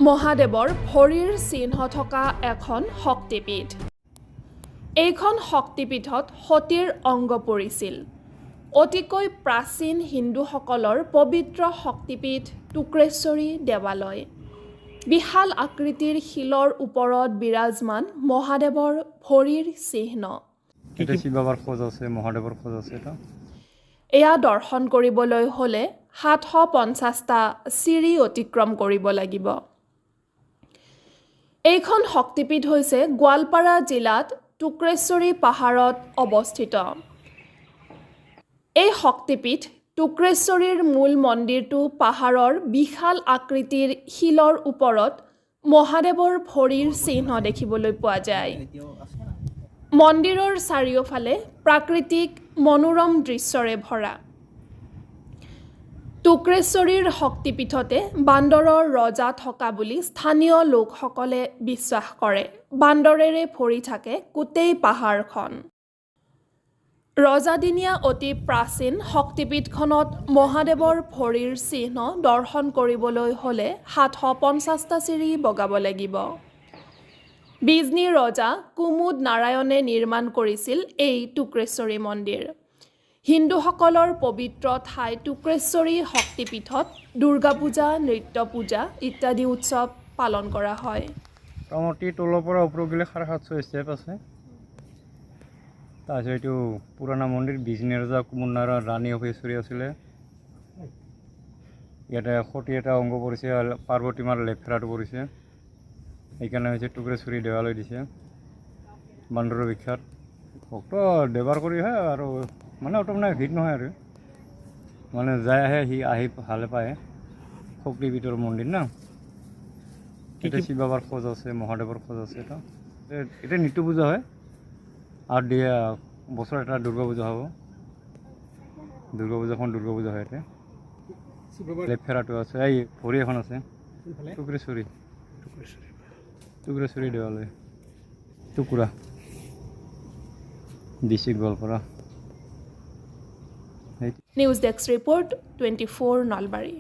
মহাদেৱৰ ভৰিৰ চিহ্ন থকা এখন শক্তিপীঠ। এইখন শক্তিপীঠত সতীৰ অংগ পৰিছিল। অতিকৈ প্ৰাচীন হিন্দুসকলৰ পবিত্ৰ শক্তিপীঠ টুক্ৰেশ্বৰী দেৱালয়। বিশাল আকৃতিৰ শিলৰ ওপৰত বিৰাজমান মহাদেৱৰ ভৰিৰ চিহ্ন। এয়া দৰ্শন কৰিবলৈ হ'লে 750টা চিৰি অতিক্ৰম কৰিব লাগিব। এইখন শক্তিপীঠ হৈছে গোৱালপাৰা জিলাত টুক্ৰেশ্বৰী পাহাৰত অৱস্থিত। এই শক্তিপীঠ টুক্ৰেশ্বৰীৰ মূল মন্দিৰটো পাহাৰৰ বিশাল আকৃতিৰ শিলৰ ওপৰত মহাদেৱৰ ভৰিৰ চিহ্ন দেখিবলৈ পোৱা যায়। মন্দিৰৰ চাৰিওফালে প্ৰাকৃতিক মনোৰম দৃশ্যৰে ভৰা। টুক্ৰেশ্বৰীৰ শক্তিপীঠতে বান্দৰৰ ৰজা থকা বুলি স্থানীয় লোকসকলে বিশ্বাস কৰে। বান্দৰেৰে ভৰি থাকে গোটেই পাহাৰখন। ৰজাদিনীয়া অতি প্ৰাচীন শক্তিপীঠখনত মহাদেৱৰ ভৰিৰ চিহ্ন দৰ্শন কৰিবলৈ হ'লে 750টা চিৰি বগাব লাগিব। বিজনী ৰজা কুমুদ নাৰায়ণে নিৰ্মাণ কৰিছিল এই টুক্ৰেশ্বৰী মন্দিৰ। হিন্দুসকলৰ পবিত্ৰ ঠাই টুক্ৰেশ্বৰী শক্তিপীঠত দুৰ্গা পূজা, নৃত্য পূজা ইত্যাদি উৎসৱ পালন কৰা হয়। মোটামুটি তলৰ পৰা ওপৰ গ'লে 750 ষ্টেপ আছে। তাৰপিছত এইটো পুৰণা মন্দিৰ বিজনী ৰজা কুমুদ নাৰায়ণ ৰাণী অভেশ্বৰী আছিলে। ইয়াতে সতী এটা অংগ পৰিছে, পাৰ্বতী মাৰ লেফেৰাটো পৰিছে। সেইকাৰণে হৈছে টুক্ৰেশ্বৰী দেৱালয় দিছে। বান্দৰৰ বিখ্যাত ভক্ত দেৱাৰ কৰি হয় আৰু মানে অত মানে ভিৰ নহয় আৰু মানে যাই আহে সি আহি ভালে পায়। শক্তিপীঠৰ মন্দিৰ না, এতিয়া শিৱ বাবাৰ খোজ আছে, মহাদেৱৰ খোজ আছে। এটা নিত্য পূজা হয় আৰু দিয়া বছৰ এটা দুৰ্গা পূজা হ'ব। দুৰ্গা পূজাখন দুৰ্গা পূজা হয়। ইয়াতে লেফেৰাটো আছে, এই ভৰি এখন আছে। টুক্ৰেশ্বৰী দেৱালয়, টুকুৰা, district Goalpara. News desk report 24 Nalbari.